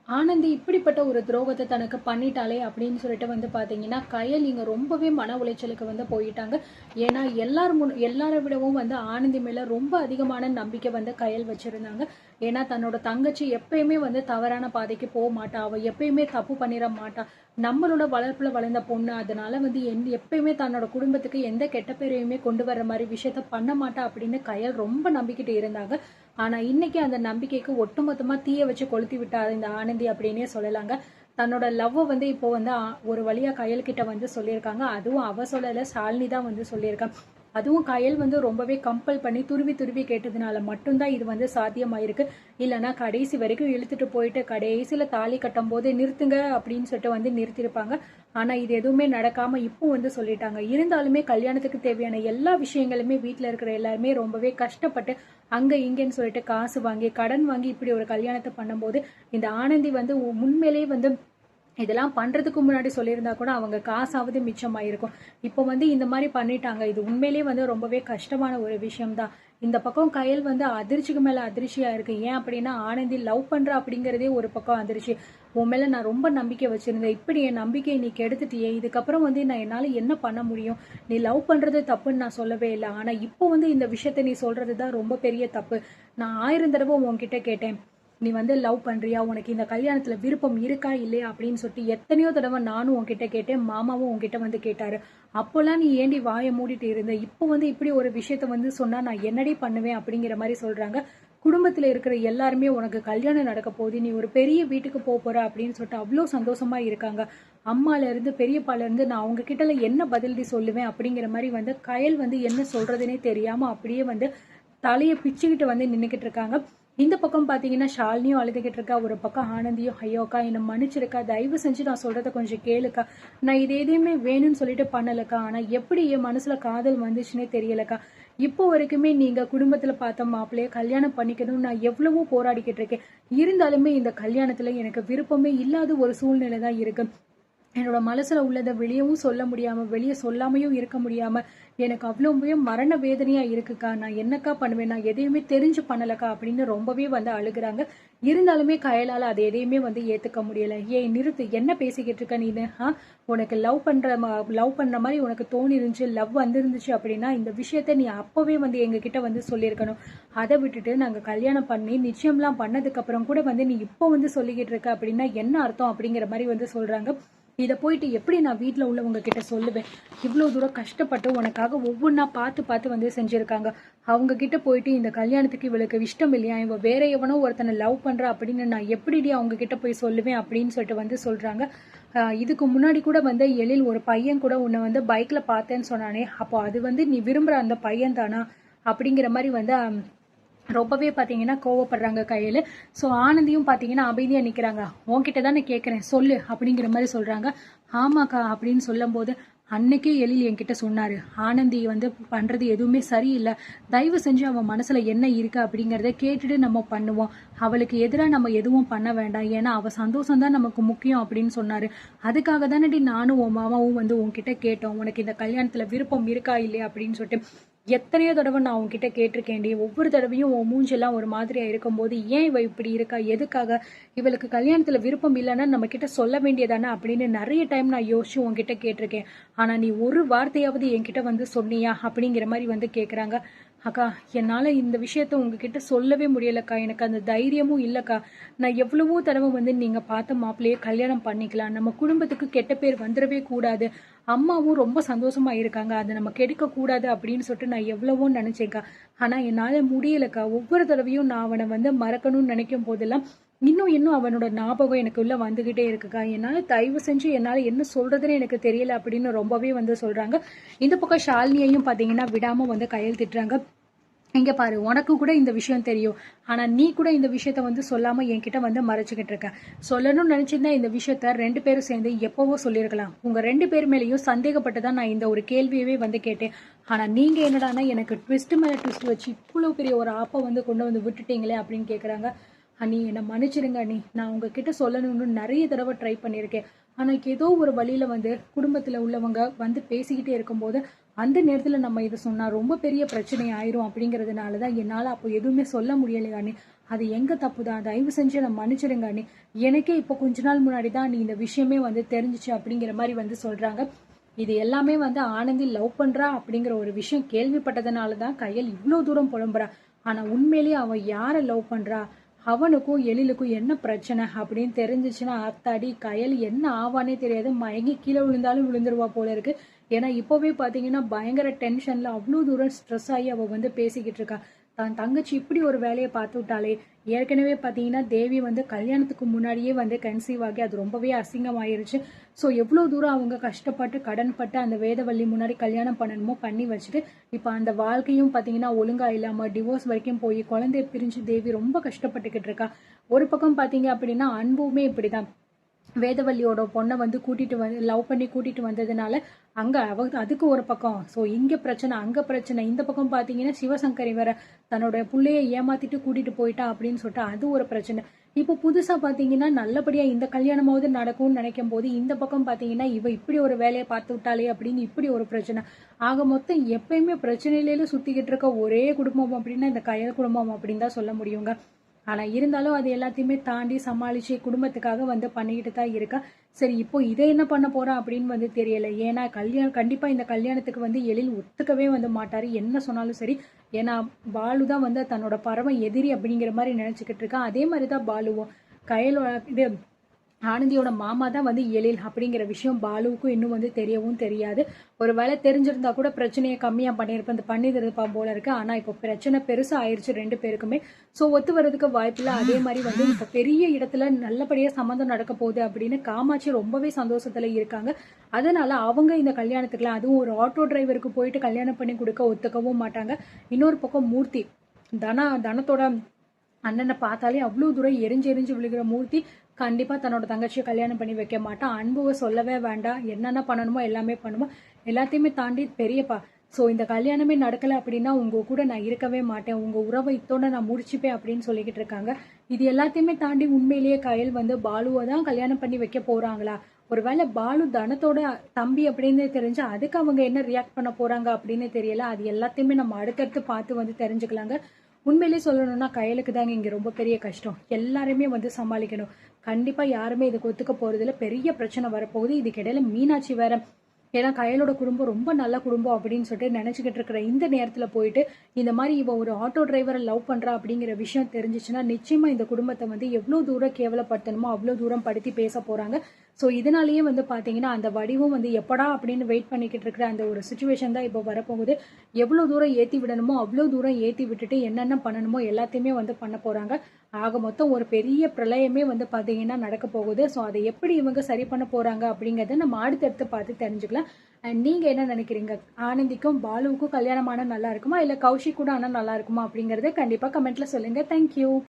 ஆனந்தி இப்படிப்பட்ட ஒரு துரோகத்தை தனக்கு பண்ணிட்டாளே அப்படின்னு சொல்லிட்டு பார்த்தீங்கன்னா கயல் இங்கே ரொம்பவே மன உளைச்சலுக்கு போயிட்டாங்க. ஏன்னா எல்லாரை விடவும் ஆனந்தி மேலே ரொம்ப அதிகமான நம்பிக்கை கயல் வச்சுருந்தாங்க. ஏன்னா தன்னோட தங்கச்சி எப்பயுமே தவறான பாதைக்கு போக மாட்டா, அவள் எப்பயுமே தப்பு பண்ணிட மாட்டா, நம்மளோட வளர்ப்புல வளர்ந்த பொண்ணு, அதனால எப்பயுமே தன்னோட குடும்பத்துக்கு எந்த கெட்ட பேரையுமே கொண்டு வர்ற மாதிரி விஷயத்த பண்ண மாட்டா அப்படின்னு கயல் ரொம்ப நம்பிக்கிட்டு இருந்தாங்க. ஆனா இன்னைக்கு அந்த நம்பிக்கைக்கு ஒட்டுமொத்தமா தீய வச்சு கொளுத்தி விட்டாரு இந்த ஆனந்தி அப்படின்னே சொல்லலாங்க. தன்னோட லவ் இப்போ ஒரு வழியா கயல் கிட்ட சொல்லியிருக்காங்க. அதுவும் அவ சொல்லல, ஷாலினி தான் சொல்லியிருக்காங்க. அதுவும் கயல் ரொம்பவே கம்பல் பண்ணி துருவி துருவி கேட்டதுனால மட்டும்தான் இது சாத்தியமாயிருக்கு. இல்லைன்னா கடைசி வரைக்கும் இழுத்துட்டு போயிட்டு கடைசியில தாலி கட்டும் போது நிறுத்துங்க அப்படின்னு சொல்லிட்டு நிறுத்திருப்பாங்க. ஆனா இது எதுவுமே நடக்காம இப்போ சொல்லிட்டாங்க. இருந்தாலுமே கல்யாணத்துக்கு தேவையான எல்லா விஷயங்களுமே வீட்டுல இருக்கிற எல்லாருமே ரொம்பவே கஷ்டப்பட்டு அங்க இங்கன்னு சொல்லிட்டு காசு வாங்கி கடன் வாங்கி இப்படி ஒரு கல்யாணத்தை பண்ணும்போது இந்த ஆனந்தி உண்மையிலேயே இதெல்லாம் பண்றதுக்கு முன்னாடி சொல்லியிருந்தா கூட அவங்க காசாவது மிச்சமாயிருக்கும். இப்போ இந்த மாதிரி பண்ணிட்டாங்க. இது உண்மையிலேயே ரொம்பவே கஷ்டமான ஒரு விஷயம்தான். இந்த பக்கம் கயல் அதிர்ச்சிக்கு மேல அதிர்ச்சியா இருக்கு. ஏன் அப்படின்னா ஆனந்தி லவ் பண்ற அப்படிங்கறதே ஒரு பக்கம் அதிர்ச்சி. உன் மேல நான் ரொம்ப நம்பிக்கை வச்சிருந்தேன், இப்படி என் நம்பிக்கையை நீ கெடுத்துட்டியே, இதுக்கப்புறம் நான் என்னால என்ன பண்ண முடியும்? நீ லவ் பண்றது தப்புன்னு நான் சொல்லவே இல்லை, ஆனா இப்போ இந்த விஷயத்த நீ சொல்றதுதான் ரொம்ப பெரிய தப்பு. நான் 1000 தடவை உன்கிட்ட கேட்டேன், நீ லவ் பண்றியா, உனக்கு இந்த கல்யாணத்துல விருப்பம் இருக்கா இல்லையா அப்படின்னு சொல்லிட்டு எத்தனையோ தடவை நானும் உன்கிட்ட கேட்டேன், மாமாவும் உன்கிட்ட கேட்டாரு. அப்போல்லாம் நீ ஏண்டி வாயை மூடிட்டு இருந்த? இப்போ இப்படி ஒரு விஷயத்த சொன்னா நான் என்னடி பண்ணுவேன் அப்படிங்கிற மாதிரி சொல்றாங்க. குடும்பத்துல இருக்கிற எல்லாருமே உனக்கு கல்யாணம் நடக்க போகுது, நீ ஒரு பெரிய வீட்டுக்கு போற அப்படின்னு சொல்லிட்டு அவ்வளோ சந்தோஷமா இருக்காங்க. அம்மால இருந்து பெரியப்பால இருந்து நான் அவங்க கிட்ட என்ன பதிலடி சொல்லுவேன் அப்படிங்கிற மாதிரி கயல் என்ன சொல்றதுன்னே தெரியாம அப்படியே தலையை பிச்சுக்கிட்டு நின்றுக்கிட்டு இருக்காங்க. இந்த பக்கம் பாத்தீங்கன்னா ஷாலினியும் அழுதுகிட்டு இருக்கா, ஒரு பக்கம் ஆனந்தியும் ஐயோக்கா என்ன மன்னிச்சிருக்கா, தயவு செஞ்சு நான் சொல்றத கொஞ்சம் கேளுக்கா, நான் இது எதையுமே வேணும்னு சொல்லிட்டு பண்ணலக்கா, ஆனா எப்படி என் மனசுல காதல் வந்துச்சுன்னே தெரியலக்கா, இப்போ வரைக்குமே நீங்க குடும்பத்துல பார்த்த மாப்பிள்ளைய கல்யாணம் பண்ணிக்கணும் நான் எவ்வளவோ போராடிக்கிட்டு இருக்கேன், இருந்தாலுமே இந்த கல்யாணத்துல எனக்கு விருப்பமே இல்லாத ஒரு சூழ்நிலை தான் இருக்கு. என்னோட மனசுல உள்ளதை வெளியவும் சொல்ல முடியாம வெளியே சொல்லாமையும் இருக்க முடியாம எனக்கு அவ்வளோ மரண வேதனையா இருக்குக்கா, நான் என்னக்கா பண்ணுவேன், நான் எதையுமே தெரிஞ்சு பண்ணலக்கா அப்படின்னு ரொம்பவே அழுகுறாங்க. இருந்தாலுமே கயலால அதை எதையுமே ஏத்துக்க முடியல. ஏன் நிறுத்து, என்ன பேசிக்கிட்டு இருக்க நீனு? உனக்கு லவ் பண்ற மாதிரி உனக்கு தோணி இருந்துச்சு, லவ் வந்துருந்துச்சு அப்படின்னா இந்த விஷயத்த நீ அப்பவே எங்க கிட்ட சொல்லியிருக்கணும். அதை விட்டுட்டு நாங்க கல்யாணம் பண்ணி நிச்சயம்லாம் பண்ணதுக்கு அப்புறம் கூட நீ இப்போ சொல்லிக்கிட்டு இருக்க அப்படின்னா என்ன அர்த்தம் அப்படிங்கிற மாதிரி சொல்றாங்க. இதை போயிட்டு எப்படி நான் வீட்டில் உள்ளவங்க கிட்ட சொல்லுவேன்? இவ்வளோ தூரம் கஷ்டப்பட்டு உனக்காக ஒவ்வொன்றா பார்த்து பார்த்து செஞ்சுருக்காங்க. அவங்க கிட்ட போயிட்டு இந்த கல்யாணத்துக்கு இவளுக்கு இஷ்டம் இல்லையா, இவ வேற எவனோ ஒருத்தனை லவ் பண்ணுறா அப்படின்னு நான் எப்படிடி அவங்க கிட்ட போய் சொல்லுவேன் அப்படின்னு சொல்லிட்டு சொல்கிறாங்க. இதுக்கு முன்னாடி கூட எழில் ஒரு பையன் கூட உன்னை பைக்கில் பார்த்தேன்னு சொன்னானே, அப்போ அது நீ விரும்புகிற அந்த பையன் தானா அப்படிங்கிற மாதிரி ரொம்பவே பார்த்தீங்கன்னா கோவப்படுறாங்க கையில். ஸோ ஆனந்தியும் பார்த்தீங்கன்னா அமைதியாக நிற்கிறாங்க. உன்கிட்ட தான் நான் கேட்குறேன் சொல்லு அப்படிங்கிற மாதிரி சொல்கிறாங்க. ஆமாக்கா அப்படின்னு சொல்லும் போது அன்னைக்கே எழில் என்கிட்ட சொன்னாரு, ஆனந்தி பண்றது எதுவுமே சரியில்லை, தயவு செஞ்சு அவன் மனசுல என்ன இருக்கு அப்படிங்கறத கேட்டுட்டு நம்ம பண்ணுவோம், அவளுக்கு எதிராக நம்ம எதுவும் பண்ண வேண்டாம், ஏன்னா அவ சந்தோஷம் தான் நமக்கு முக்கியம் அப்படின்னு சொன்னாரு. அதுக்காக தானே நானும் உன் மாமாவும் உன்கிட்ட கேட்டோம், உனக்கு இந்த கல்யாணத்துல விருப்பம் இருக்கா இல்லையா அப்படின்னு சொல்லிட்டு. எத்தனையோ தடவை நான் உன்கிட்ட கேட்டிருக்கேன்டி, ஒவ்வொரு தடவையும் உன் மூஞ்செல்லாம் ஒரு மாதிரியா இருக்கும்போது ஏன் இவ இப்படி இருக்கா, எதுக்காக, இவளுக்கு கல்யாணத்துல விருப்பம் இல்லைன்னா நம்ம கிட்ட சொல்ல வேண்டியதானே அப்படின்னு நிறைய டைம் நான் யோசிச்சு உன்கிட்ட கேட்டிருக்கேன். ஆனா நீ ஒரு வார்த்தையாவது என்கிட்ட சொன்னியா அப்படிங்கிற மாதிரி கேக்குறாங்க. அக்கா என்னால இந்த விஷயத்த உங்ககிட்ட சொல்லவே முடியலக்கா, எனக்கு அந்த தைரியமும் இல்லக்கா, நான் எவ்வளவோ தடவை நீங்க பார்த்த மாப்பிள்ளையே கல்யாணம் பண்ணிக்கலாம், நம்ம குடும்பத்துக்கு கெட்ட பேர் வந்துடவே கூடாது, அம்மாவும் ரொம்ப சந்தோஷமா இருக்காங்க, அதை நம்ம கெடுக்க கூடாது அப்படின்னு சொல்லிட்டு நான் எவ்வளவோ நினைச்சேன்க்கா, ஆனா என்னால முடியலக்கா, ஒவ்வொரு தடவையும் நான் அவனை மறக்கணும்னு நினைக்கும் போதெல்லாம் இன்னும் இன்னும் அவனோட ஞாபகம் எனக்கு உள்ள வந்துகிட்டே இருக்குக்கா, என்னால தயவு செஞ்சு என்னால என்ன சொல்றதுன்னு எனக்கு தெரியல அப்படின்னு ரொம்பவே சொல்றாங்க. இந்த பக்கம் ஷாலினியையும் பாத்தீங்கன்னா விடாம கையில் திட்டுறாங்க. இங்க பாரு, உனக்கு கூட இந்த விஷயம் தெரியும், ஆனா நீ கூட இந்த விஷயத்த சொல்லாம என்கிட்ட மறைச்சுக்கிட்டு இருக்க, சொல்லணும்னு நினைச்சிருந்தா இந்த விஷயத்த 2 பேரும் சேர்ந்து எப்பவோ சொல்லியிருக்கலாம், உங்க 2 பேர் மேலேயும் சந்தேகப்பட்டுதான் நான் இந்த ஒரு கேள்வியவே கேட்டேன், ஆனா நீங்க என்னடானா எனக்கு ட்விஸ்ட் மேல ட்விஸ்ட் வச்சு இவ்வளவு பெரிய ஒரு ஆப்பை கொண்டு விட்டுட்டீங்களே அப்படின்னு கேக்குறாங்க. அண்ணி என்னை மன்னிச்சிருங்க அண்ணி, நான் உங்ககிட்ட சொல்லணும்னு நிறைய தடவை ட்ரை பண்ணியிருக்கேன், ஆனால் ஏதோ ஒரு வழியில் குடும்பத்தில் உள்ளவங்க பேசிக்கிட்டே இருக்கும்போது அந்த நேரத்தில் நம்ம இதை சொன்னால் ரொம்ப பெரிய பிரச்சனை ஆயிரும் அப்படிங்கிறதுனால தான் என்னால் அப்போ எதுவுமே சொல்ல முடியலையா அண்ணி, அது எங்க தப்பு தான், தயவு செஞ்சு நான் மன்னிச்சிடுங்க அண்ணி. எனக்கே இப்போ கொஞ்ச நாள் முன்னாடி தான் நீ இந்த விஷயமே வந்து தெரிஞ்சிச்சு அப்படிங்கிற மாதிரி வந்து சொல்றாங்க. இது எல்லாமே வந்து ஆனந்தி லவ் பண்றா அப்படிங்கிற ஒரு விஷயம் கேள்விப்பட்டதுனால தான் கையல் இவ்வளோ தூரம் புலம்புறா. ஆனா உண்மையிலேயே அவன் யாரை லவ் பண்றா, அவனுக்கும் எழிலுக்கும் என்ன பிரச்சனை அப்படின்னு தெரிஞ்சிச்சுன்னா அத்தாடி கையல் என்ன ஆவானே தெரியாது, மயங்கி கீழே விழுந்தாலும் விழுந்துருவா போல இருக்கு. ஏன்னா இப்போவே பார்த்தீங்கன்னா பயங்கர டென்ஷன்ல அவ்வளோ தூரம் ஸ்ட்ரெஸ் ஆகி அவள் வந்து பேசிக்கிட்டு இருக்கா. தான் தங்கச்சி இப்படி ஒரு வேலையை பார்த்து விட்டாலே. ஏற்கனவே பார்த்தீங்கன்னா தேவி வந்து கல்யாணத்துக்கு முன்னாடியே வந்து கன்சீவ் ஆகி அது ரொம்பவே அசிங்கமாயிருச்சு. ஸோ எவ்வளோ தூரம் அவங்க கஷ்டப்பட்டு கடன்பட்டு அந்த வேதவள்ளி முன்னாடி கல்யாணம் பண்ணணுமோ பண்ணி வச்சுட்டு இப்போ அந்த வாழ்க்கையும் பார்த்தீங்கன்னா ஒழுங்கா இல்லாமல் டிவோர்ஸ் வரைக்கும் போய் குழந்தைய பிரிஞ்சு தேவி ரொம்ப கஷ்டப்பட்டுக்கிட்டு இருக்கா. ஒரு பக்கம் பார்த்தீங்க அப்படின்னா அன்புமே இப்படிதான் வேதவள்ளியோட பொண்ணை வந்து கூட்டிட்டு வந்து லவ் பண்ணி கூட்டிட்டு வந்ததுனால அங்க அதுக்கு ஒரு பக்கம். ஸோ இங்க பிரச்சனை அங்க பிரச்சனை. இந்த பக்கம் பாத்தீங்கன்னா சிவசங்கரி வேற தன்னோட புள்ளைய ஏமாத்திட்டு கூட்டிட்டு போயிட்டா அப்படின்னு சொல்லிட்டு அது ஒரு பிரச்சனை. இப்போ புதுசா பாத்தீங்கன்னா நல்லபடியா இந்த கல்யாணமாவது நடக்கும்னு நினைக்கும் போது இந்த பக்கம் பாத்தீங்கன்னா இவ இப்படி ஒரு வேலையை பார்த்து விட்டாலே அப்படின்னு இப்படி ஒரு பிரச்சனை. ஆக மொத்தம் எப்பயுமே பிரச்சனையில சுத்திக்கிட்டு இருக்க ஒரே குடும்பம் அப்படின்னா இந்த கயல் குடும்பம் அப்படின்னு தான் சொல்ல முடியுங்க. ஆனா இருந்தாலும் அது எல்லாத்தையுமே தாண்டி சமாளிச்சு குடும்பத்துக்காக வந்து பண்ணிக்கிட்டு தான் இருக்கா. சரி இப்போ இதை என்ன பண்ண போறா அப்படின்னு வந்து தெரியல. ஏன்னா கண்டிப்பா இந்த கல்யாணத்துக்கு வந்து எழில் ஒத்துக்கவே வந்து மாட்டாரு என்ன சொன்னாலும் சரி. ஏன்னா பாலு தான் வந்து தன்னோட பரம எதிரி அப்படிங்கிற மாதிரி நினைச்சுக்கிட்டு இருக்கா. அதே மாதிரிதான் பாலுவும் கயலோட இது ஆனந்தியோட மாமா தான் வந்து எழில் அப்படிங்கிற விஷயம் பாலுவுக்கும் இன்னும் வந்து தெரியவும் தெரியாது. ஒரு வேளை தெரிஞ்சிருந்தா கூட பிரச்சனையை கம்மியா பண்ணியிருப்பேன், இந்த பண்ணிருப்பான் போல இருக்கு. ஆனா இப்போ பிரச்சனை பெருசா ஆயிடுச்சு ரெண்டு பேருக்குமே. ஸோ ஒத்து வர்றதுக்கு வாய்ப்பில்லை. அதே மாதிரி வந்து இப்போ பெரிய இடத்துல நல்லபடியா சம்மந்தம் நடக்க போகுது அப்படின்னு காமாட்சி ரொம்பவே சந்தோஷத்துல இருக்காங்க. அதனால அவங்க இந்த கல்யாணத்துக்குலாம் அதுவும் ஒரு ஆட்டோ டிரைவருக்கு போயிட்டு கல்யாணம் பண்ணி கொடுக்க ஒத்துக்கவும் மாட்டாங்க. இன்னொரு பக்கம் மூர்த்தி தனத்தோட அண்ணனை பார்த்தாலே அவ்வளோ தூரம் எரிஞ்சு எரிஞ்சு விழுகிற மூர்த்தி கண்டிப்பா தன்னோட தங்கச்சியை கல்யாணம் பண்ணி வைக்க மாட்டான். அன்புவை சொல்லவே வேண்டாம், என்னென்ன பண்ணணுமோ எல்லாமே பண்ணுமா. எல்லாத்தையுமே தாண்டி பெரியப்பா. ஸோ இந்த கல்யாணமே நடக்கல அப்படின்னா உங்க கூட நான் இருக்கவே மாட்டேன், உங்க உறவை இத்தோட நான் முடிச்சுப்பேன் அப்படின்னு சொல்லிக்கிட்டு இருக்காங்க. இது எல்லாத்தையுமே தாண்டி உண்மையிலேயே கயல் வந்து பாலுவை தான் கல்யாணம் பண்ணி வைக்க போறாங்களா? ஒருவேளை பாலு தனத்தோட தம்பி அப்படின்னு தெரிஞ்சு அதுக்கு அவங்க என்ன ரியாக்ட் பண்ண போறாங்க அப்படின்னு தெரியல. அது எல்லாத்தையுமே நம்ம அடுத்தடுத்து பார்த்து வந்து தெரிஞ்சுக்கலாங்க. உண்மையிலேயே சொல்லணும்னா கயலுக்கு தாங்க இங்க ரொம்ப பெரிய கஷ்டம். எல்லாருமே வந்து சமாளிக்கணும். கண்டிப்பா யாருமே இதுக்கு ஒத்துக்க போறதுல பெரிய பிரச்சனை வரப்போகுது. இதுக்கு இடையில மீனாட்சி வேற. ஏன்னா கயலோட குடும்பம் ரொம்ப நல்ல குடும்பம் அப்படின்னு சொல்லிட்டு நினைச்சுக்கிட்டு இருக்கிற இந்த நேரத்துல போயிட்டு இந்த மாதிரி இவ ஒரு ஆட்டோ டிரைவரை லவ் பண்றா அப்படிங்கிற விஷயம் தெரிஞ்சிச்சுன்னா நிச்சயமா இந்த குடும்பத்தை வந்து எவ்வளவு தூரம் கேவலப்படுத்தணுமோ அவ்வளவு தூரம் படுத்தி பேச போறாங்க. ஸோ இதனாலேயே வந்து பாத்தீங்கன்னா அந்த வடிவும் வந்து எப்படா அப்படின்னு வெயிட் பண்ணிக்கிட்டு இருக்கிற அந்த ஒரு சுச்சுவேஷன் தான் இப்போ வரப்போகுது. எவ்வளவு தூரம் ஏத்தி விடணுமோ அவ்வளவு தூரம் ஏத்தி விட்டுட்டு என்னென்ன பண்ணணுமோ எல்லாத்தையுமே வந்து பண்ண போறாங்க. ஆக மொத்தம் ஒரு பெரிய பிரளயமே வந்து பாத்தீங்கன்னா நடக்க போகுது. ஸோ அதை எப்படி இவங்க சரி பண்ண போறாங்க அப்படிங்கறத நம்ம அடுத்தடுத்து பார்த்து தெரிஞ்சுக்கலாம். அண்ட் நீங்க என்ன நினைக்கிறீங்க? ஆனந்திக்கும் பாலுவுக்கும் கல்யாணம் ஆனா நல்லா இருக்குமா, இல்ல கௌஷிக் கூட ஆனா நல்லா இருக்குமா அப்படிங்கறத கண்டிப்பா கமெண்ட்ல சொல்லுங்க. தேங்க்யூ.